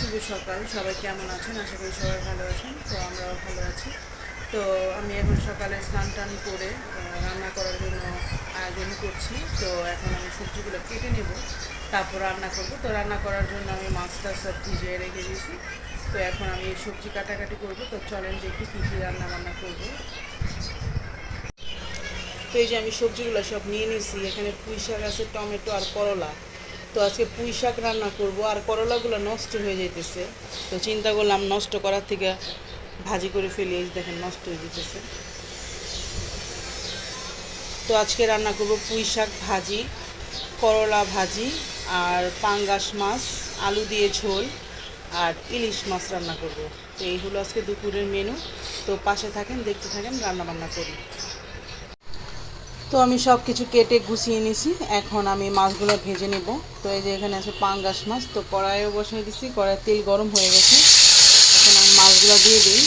শুভ সকাল। সবাই কেমন আছেন? আশা করি সবাই ভালো আছেন। তো আমরাও ভালো আছি। তো আমি এখন সকালে স্নান টান করে রান্না করার জন্য আয়োজন করছি। তো এখন আমি সবজিগুলো কেটে নেব, তারপর রান্না করব। তো রান্না করার জন্য আমি মাছটা সব ভিজিয়ে রেখে দিয়েছি। তো এখন আমি এই সবজি কাটাকাটি করব। তো চলেন দেখি কী কী রান্না বান্না করব। তো এই যে আমি সবজিগুলো সব নিয়ে নিয়েছি। এখানে পুঁই শাক আছে, টমেটো আর করলা। তো আজকে পুঁই শাক রান্না করব, আর করলাগুলো নষ্ট হয়ে যাইতেছে। তো চিন্তা করলাম নষ্ট করার থেকে ভাজি করে ফেলি। এই দেখেন নষ্ট হয়ে যেতেছে। তো আজকে রান্না করব পুঁই শাক ভাজি, করলা ভাজি, আর পাঙ্গাস মাছ আলু দিয়ে ঝোল, আর ইলিশ মাছ রান্না করব। তো এই হলো আজকে দুপুরের মেনু। তো পাশে থাকেন, দেখতে থাকেন রান্না বান্না করি। তো আমি সব কিছু কেটে গুছিয়ে নিছি। এখন আমি মাছগুলো ভেজে নেব। তো এই যে এখানে আছে পাঙ্গাস মাছ। তো কড়াইও বসিয়ে দিছি, কড়াইয়ের তেল গরম হয়ে গেছে। এখন আমি মাছগুলো দিয়ে দিই।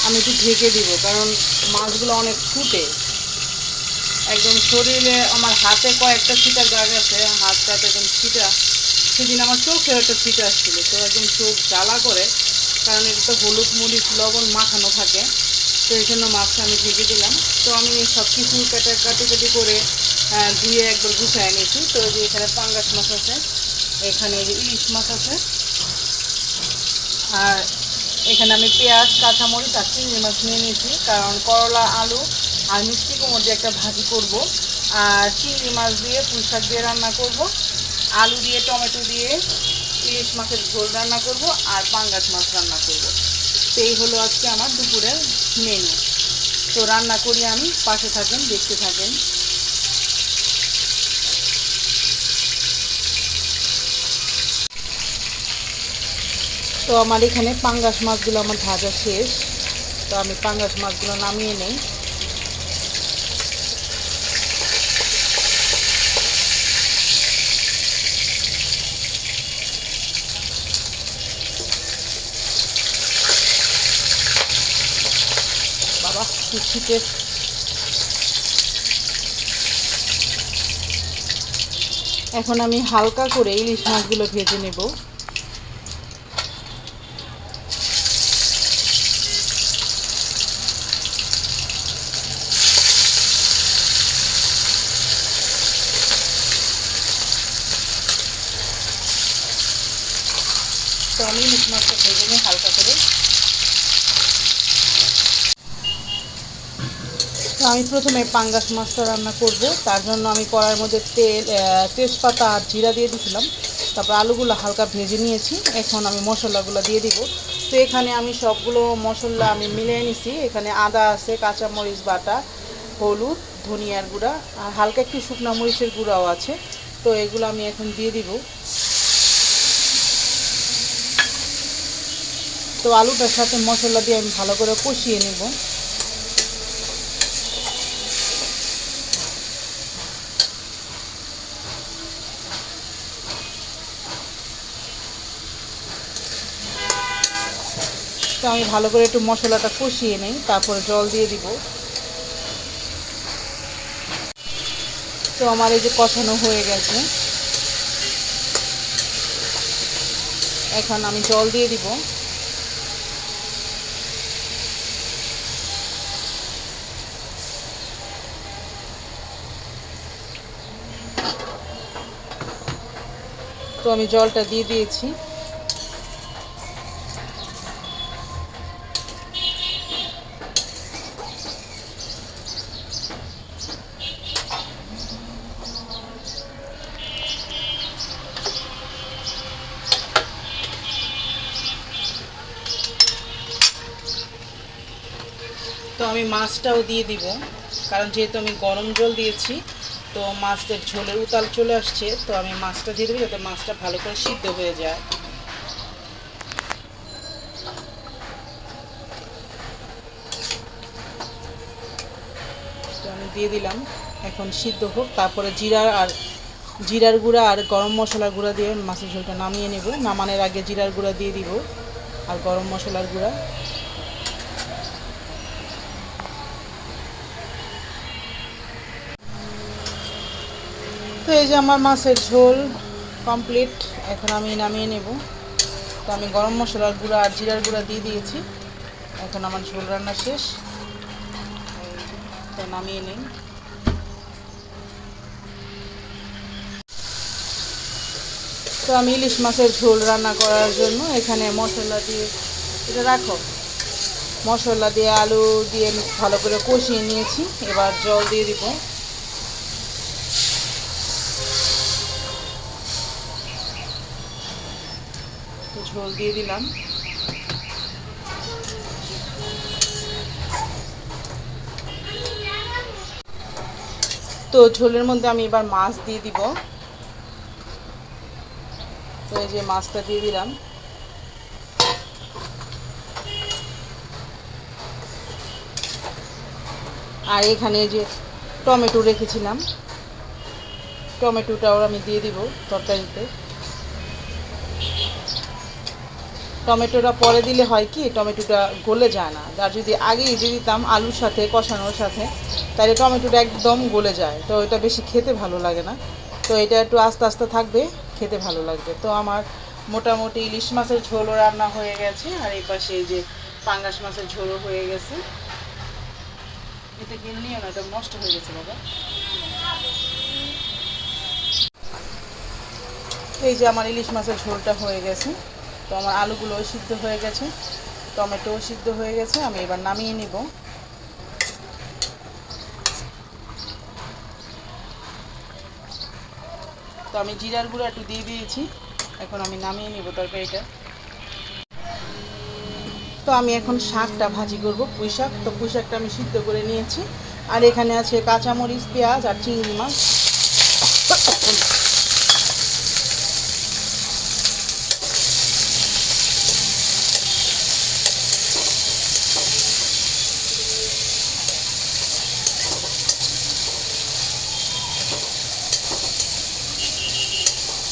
আমি একটু ঢেকে দিব, কারণ মাছগুলো অনেক ফুটে। একদম শরীরে আমার হাতে কয়েকটা ছিটার দাগ আছে, হাতটাতে একদম ছিটা। সেদিন আমার চোখেও একটা ছিটা আসছিল, তো একদম চোখ জ্বালা করে, কারণ এটা তো হলুদ মরিচ লবণ মাখানো থাকে। তো এই জন্য মাছটা আমি ঢেকে দিলাম। তো আমি সব কিছু কাটি করে ধুয়ে একবার গুছিয়ে নিয়েছি। তো যে এখানে পাঙ্গাস মাছ আছে, এখানে ইলিশ মাছ আছে, আর এখানে আমি পেঁয়াজ কাঁচামরিচ আর চিংড়ি মাছ নিয়ে নিয়েছি, কারণ করলা আলু আর মিষ্টি কুমড়ো দিয়ে একটা ভাজি করব, আর চিংড়ি মাছ দিয়ে পুঁই শাক দিয়ে রান্না করব, আলু দিয়ে টমেটো দিয়ে ইলিশ মাছের ঝোল রান্না করব, আর পাঙ্গাস মাছ রান্না করব। তো এই হলো আজকে আমার দুপুরের মেনু। তো রান্না করি আমি, পাশে থাকেন, দেখতে থাকেন। তো আমার এখানে পাঙ্গাস মাছগুলো আমার ভাজা শেষ। তো আমি পাঙ্গাস মাছগুলো নামিয়ে নেই। বাবা শীতে। এখন আমি হালকা করে ইলিশ মাছগুলো ভেজে নেব। তো আমি ইলিশ মাছটা ভেজে নিই হালকা করে। তো আমি প্রথমে পাঙ্গাস মাছটা রান্না করব। তার জন্য আমি কড়াইয়ের মধ্যে তেল, তেজপাতা আর জিরা দিয়ে দিয়েছিলাম। তারপর আলুগুলো হালকা ভেজে নিয়েছি। এখন আমি মশলাগুলো দিয়ে দিব। তো এখানে আমি সবগুলো মশলা আমি মিলিয়ে নিছি। এখানে আদা আছে, কাঁচামরিচ বাটা, হলুদ, ধনিয়ার গুঁড়া, আর হালকা একটু শুকনো মরিচের গুঁড়াও আছে। তো এগুলো আমি এখন দিয়ে দিব। তো আলুটার সাথে মশলা দিয়ে আমি ভালো করে কষিয়ে নেব। তো আমি ভালো করে একটু মশলাটা কষিয়ে নিই, তারপরে জল দিয়ে দিব। তো আমার এই যে কষানো হয়ে গেছে, এখন আমি জল দিয়ে দিব। তো আমি জলটা দিয়ে দিয়েছি। তো আমি মাছটাও দিয়ে দিব, কারণ যেহেতু আমি গরম জল দিয়েছি, তো মাছের ঝোলের উতাল চলে আসছে। তো আমি মাছটা দিয়ে দেবো, যাতে মাছটা ভালো করে সিদ্ধ হয়ে যায়। তো আমি দিয়ে দিলাম, এখন সিদ্ধ হোক। তারপরে জিরার গুঁড়া আর গরম মশলার গুঁড়া দিয়ে মাছের ঝোলটা নামিয়ে নেব। নামানোর আগে জিরার গুঁড়া দিয়ে দিব, আর গরম মশলার গুঁড়া। তো এই যে আমার মাছের ঝোল কমপ্লিট। এখন আমি নামিয়ে নেব। তো আমি গরম মশলার গুঁড়া আর জিরার গুঁড়া দিয়ে দিয়েছি। এখন আমার ঝোল রান্না শেষ। তো নামিয়ে নিই। তো আমি ইলিশ মাছের ঝোল রান্না করার জন্য এখানে মশলা দিয়ে, এটা রাখো, মশলা দিয়ে আলু দিয়ে ভালো করে কষিয়ে নিয়েছি। এবার জল দিয়ে দিব। ঝোল দিয়ে দিলাম। তো ঝোলের মধ্যে আমি এবার মাছ দিয়ে দিব। তো এই যে মাছটা দিয়ে দিলাম। আর এখানে যে টমেটো রেখেছিলাম, টমেটোটাও আমি দিয়ে দিব তরকারিতে। টমেটোটা পরে দিলে হয় কি, টমেটোটা গলে যায় না। আর যদি আগেই দিয়ে দিতাম আলুর সাথে কষানোর সাথে, তাহলে টমেটোটা একদম গলে যায়। তো এটা বেশি খেতে ভালো লাগে না। তো এটা একটু আস্তে আস্তে থাকবে, খেতে ভালো লাগবে। তো আমার মোটামুটি ইলিশ মাছের ঝোলও রান্না হয়ে গেছে। আর এই পাশে এই যে পাঙ্গাস মাছের ঝোলও হয়ে গেছে। এটা কিনে নিও না, এটা নষ্ট হয়ে গেছে বাবা। এই যে আমার ইলিশ মাছের ঝোলটা হয়ে গেছে। তো আমার আলুগুলোও সিদ্ধ হয়ে গেছে, টমেটোও সিদ্ধ হয়ে গেছে। আমি এবার নামিয়ে নিব। তো আমি জিরার গুঁড়া একটু দিয়ে দিয়েছি। এখন আমি নামিয়ে নিব তরকারিটা। তো আমি এখন শাকটা ভাজি করব, পুঁই শাক। তো পুঁই শাকটা আমি সিদ্ধ করে নিয়েছি। আর এখানে আছে কাঁচামরিচ, পেঁয়াজ আর চিংড়ি মাছ।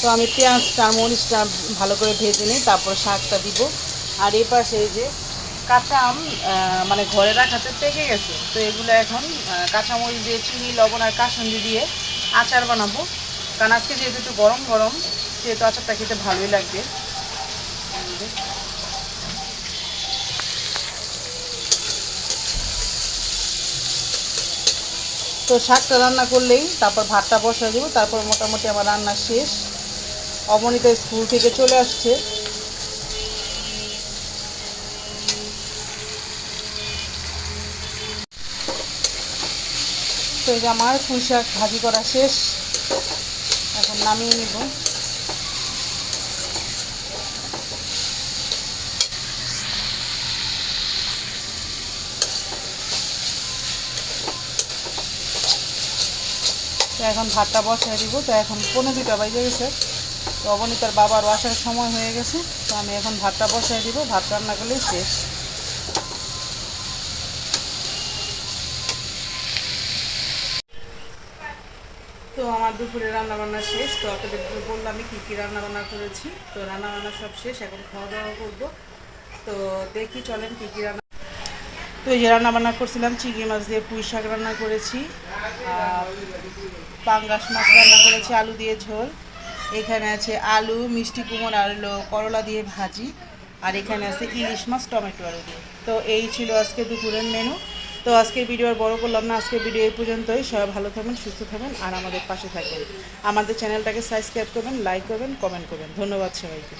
তো আমি পেঁয়াজটা মরিচটা ভালো করে ভেজে নিই, তারপর শাকটা দিব। আর এই পাশে এই যে কাঁচা আম, মানে ঘরে রাখাতে পেকে গেছে। তো এগুলো এখন কাঁচামরিচ দিয়ে চিনি, লবণ আর কাসুন্দি দিয়ে আচার বানাবো। কারণ আজকে যেহেতু একটু গরম গরম, সেহেতু আচারটা খেতে ভালোই লাগবে। তো শাকটা রান্না করলেই তারপর ভাতটা বসায় দেবো। তারপর মোটামুটি আমার রান্না শেষ। অবনীতা স্কুল থেকে চলে আসছে। তো এই যে আমার পুঁই শাক ভাজি করা শেষ। এখন নামিয়ে নিব। তো এখন ভাতটা বসায় দিব। তো এখন 1:45 বাজে গেছে। তো অবনীতার বাবার আসার সময় হয়ে গেছে। তো আমি এখন ভাতটা বসায় দিব। ভাত রান্না করলেই শেষ। তো আমার দুপুরে রান্নাবান্না শেষ। তো আপনাদের বললাম আমি কী কী রান্নাবান্না করেছি। তো রান্নাবান্না সব শেষ, এখন খাওয়া দাওয়া করবো। তো দেখি চলেন কী কী রান্না। তো এই যে রান্নাবান্না করছিলাম, চিংড়ি মাছ দিয়ে পুঁই শাক রান্না করেছি, পাঙ্গাস মাছ রান্না করেছি আলু দিয়ে ঝোল। এখানে আছে আলু, মিষ্টি কুমড় আর করলা দিয়ে ভাজি। আর এখানে আছে ইলিশ মাছ টমেটো আলু দিয়ে। তো এই ছিল আজকে দুপুরের মেনু। তো আজকের ভিডিও আর বড় করলাম না, আজকের ভিডিও এই পর্যন্তই। সবাই ভালো থাকবেন, সুস্থ থাকবেন আর আমাদের পাশে থাকবেন। আমাদের চ্যানেলটাকে সাবস্ক্রাইব করবেন, লাইক করবেন, কমেন্ট করবেন। ধন্যবাদ সবাইকে।